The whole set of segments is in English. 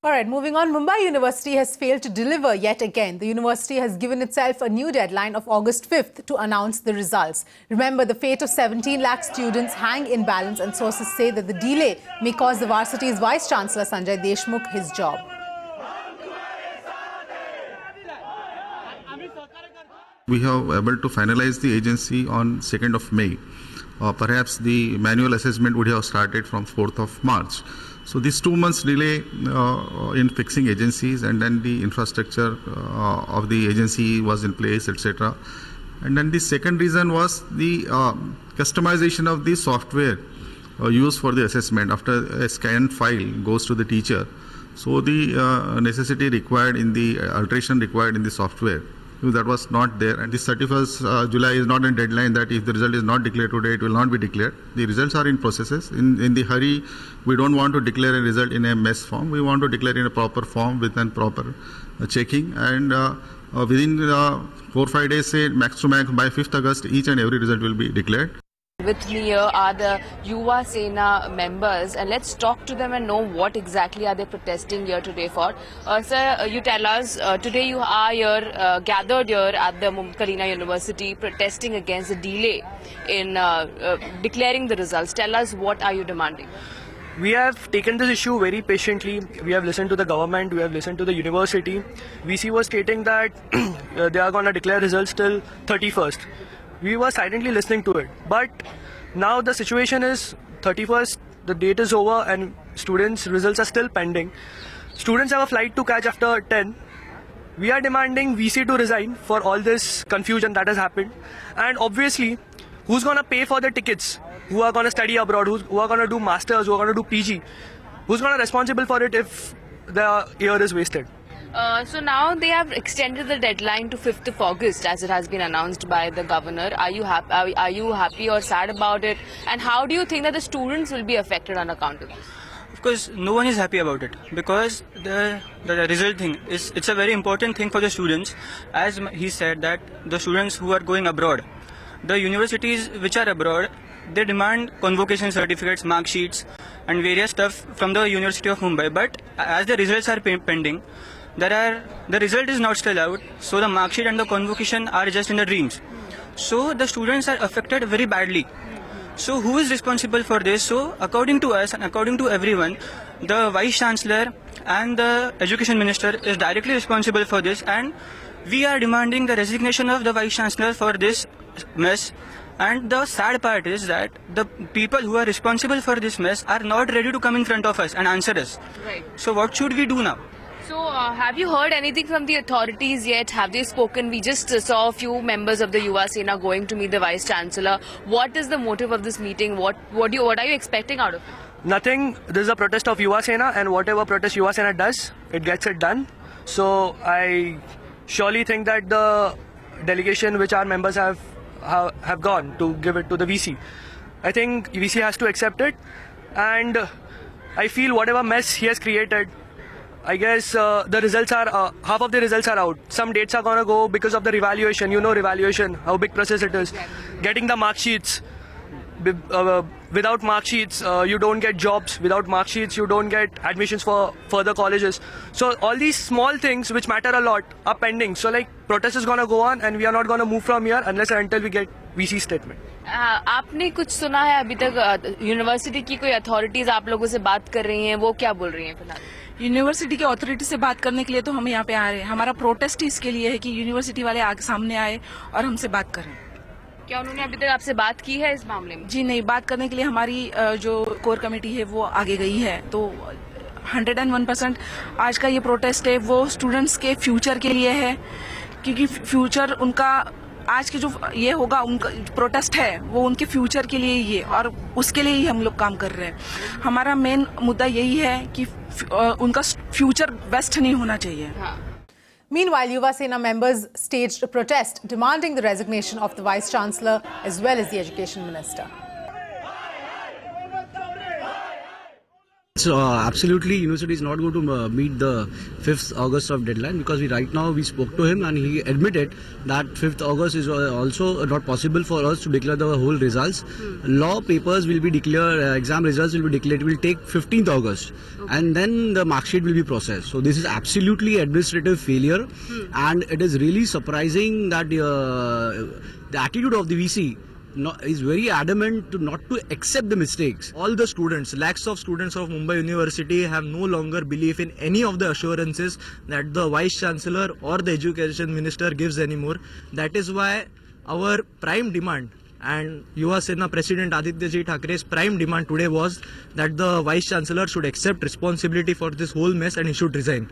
All right, moving on. Mumbai University has failed to deliver yet again. The university has given itself a new deadline of August 5th to announce the results. Remember, the fate of 17 lakh students hang in balance, and sources say that the delay may cost the varsity's Vice-Chancellor Sanjay Deshmukh his job. We have able to finalize the agency on 2nd of May. Perhaps the manual assessment would have started from 4th of March. So this 2 months delay in fixing agencies, and then the infrastructure of the agency was in place, etc. And then the second reason was the customization of the software used for the assessment. After a scanned file goes to the teacher, so the necessity required in the alteration required in the software, that was not there. And the 31st July is not a deadline that if the result is not declared today, it will not be declared. The results are in processes. In the hurry, we don't want to declare a result in a mess form. We want to declare in a proper form with a proper checking. And within 4 or 5 days, say max to max, by 5th August, each and every result will be declared. With me here are the Yuva Sena members, and let's talk to them and know what exactly are they protesting here today for. Sir, you tell us, today you are here, gathered here at the Kalina University protesting against the delay in declaring the results. Tell us, what are you demanding? We have taken this issue very patiently. We have listened to the government, we have listened to the university. VC was stating that they are going to declare results till 31st. We were silently listening to it, but now the situation is 31st, the date is over and students' results are still pending. Students have a flight to catch after 10. We are demanding VC to resign for all this confusion that has happened. And obviously, who's going to pay for the tickets? Who are going to study abroad? Who are going to do masters? Who are going to do PG? Who's going to be responsible for it if the year is wasted? So now they have extended the deadline to 5th of August, as it has been announced by the governor. Are you happy or sad about it? And how do you think that the students will be affected on account of this? Of course, no one is happy about it, because the result thing it's a very important thing for the students. As he said, that the students who are going abroad, the universities which are abroad, they demand convocation certificates, mark sheets and various stuff from the University of Mumbai. But as the results are pending, the result is not still out, so the mark sheet and the convocation are just in the dreams. So the students are affected very badly. So who is responsible for this? So according to us and according to everyone, the Vice Chancellor and the Education Minister is directly responsible for this, and we are demanding the resignation of the Vice Chancellor for this mess. And the sad part is that the people who are responsible for this mess are not ready to come in front of us and answer us. Right. So what should we do now? So have you heard anything from the authorities yet? Have they spoken? We just saw a few members of the Yuva Sena going to meet the Vice Chancellor. What is the motive of this meeting? What are you expecting out of it? Nothing. This is a protest of Yuva Sena, and whatever protest Yuva Sena does, it gets it done. So I surely think that the delegation which our members have gone to give it to the VC, I think VC has to accept it, and I feel whatever mess he has created, I guess the results are, half of the results are out. Some dates are going to go because of the revaluation. You know revaluation, how big process it is. Getting the mark sheets. Without mark sheets, you don't get jobs. Without mark sheets, you don't get admissions for further colleges. So all these small things which matter a lot are pending. So like protest is going to go on, and we are not going to move from here unless and until we get VC statement. आपने कुछ सुना है अभी तक? University की कोई authorities आप लोगों से बात कर रही हैं, वो क्या बोल रही हैं फिलहाल? यूनिवर्सिटी के अथॉरिटी से बात करने के लिए तो हम यहाँ पे आ रहे हैं. हमारा प्रोटेस्ट इसके लिए है कि यूनिवर्सिटी वाले आगे सामने आए और हमसे बात करें. क्या उन्होंने अभी तक आपसे बात की है इस मामले में? जी नहीं, बात करने के लिए हमारी जो कोर कमेटी है वो आगे गई है. तो 101% आज का ये प्रोटेस्ट है वो स्टूडेंट्स के फ्यूचर के लिए है, क्योंकि फ्यूचर उनका आज के जो ये होगा, उनका प्रोटेस्ट है वो उनके फ्यूचर के लिए ही है, और उसके लिए ही हम लोग काम कर रहे हैं. हमारा मेन मुद्दा यही है कि उनका फ्यूचर वेस्ट नहीं होना चाहिए. Meanwhile, Yuva Sena members staged a protest demanding the resignation of the Vice Chancellor as well as the Education Minister. It's absolutely university is not going to meet the 5th August of deadline, because right now we spoke to him and he admitted that 5th August is also not possible for us to declare the whole results. Law papers will be declared, exam results will be declared, it will take 15th August and then the mark sheet will be processed. So this is absolutely administrative failure, and it is really surprising that the attitude of the VC is very adamant to not to accept the mistakes. All the students, lakhs of students of Mumbai University have no longer belief in any of the assurances that the Vice Chancellor or the Education Minister gives anymore. That is why our prime demand, and Yuva Sena President Aditya Ji Thackeray's prime demand today was that the Vice Chancellor should accept responsibility for this whole mess and he should resign.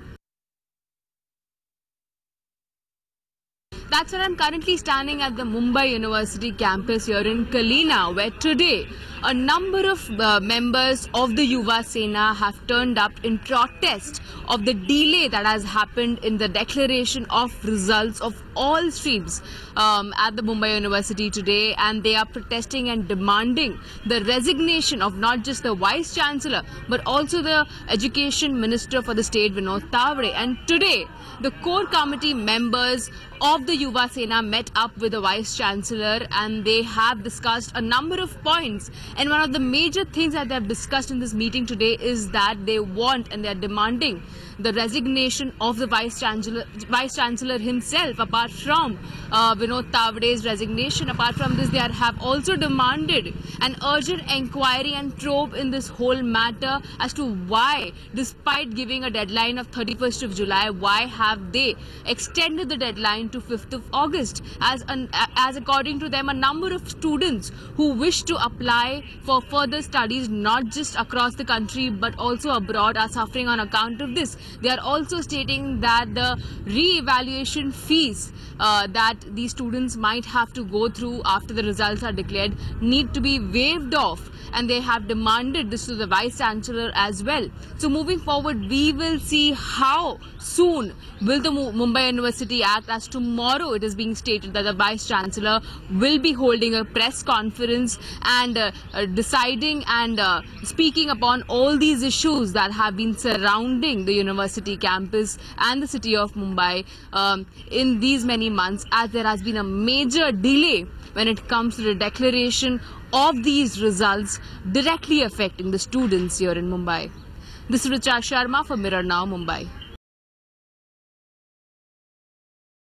That's where I'm currently standing at the Mumbai University campus here in Kalina, where today a number of members of the Yuva Sena have turned up in protest of the delay that has happened in the declaration of results of all streams at the Mumbai University today, and they are protesting and demanding the resignation of not just the Vice Chancellor but also the Education Minister for the state, Vinod Tavade. And today the core committee members of the Yuva Sena met up with the Vice Chancellor and they have discussed a number of points. And one of the major things that they have discussed in this meeting today is that they want and they are demanding the resignation of the Vice Chancellor himself. Apart from Vinod Tavade's resignation, apart from this, they have also demanded an urgent inquiry and probe in this whole matter as to why, despite giving a deadline of 31st of July, why have they extended the deadline to 5th of August, as according to them, a number of students who wish to apply for further studies, not just across the country but also abroad, are suffering on account of this. They are also stating that the re-evaluation fees that these students might have to go through after the results are declared need to be waived off, and they have demanded this to the Vice Chancellor as well. So moving forward, we will see how soon will the Mumbai University act, as tomorrow it is being stated that the Vice Chancellor will be holding a press conference and deciding and speaking upon all these issues that have been surrounding the university campus and the city of Mumbai in these many months, as there has been a major delay when it comes to the declaration of these results directly affecting the students here in Mumbai. This is Richa Sharma for Mirror Now, Mumbai.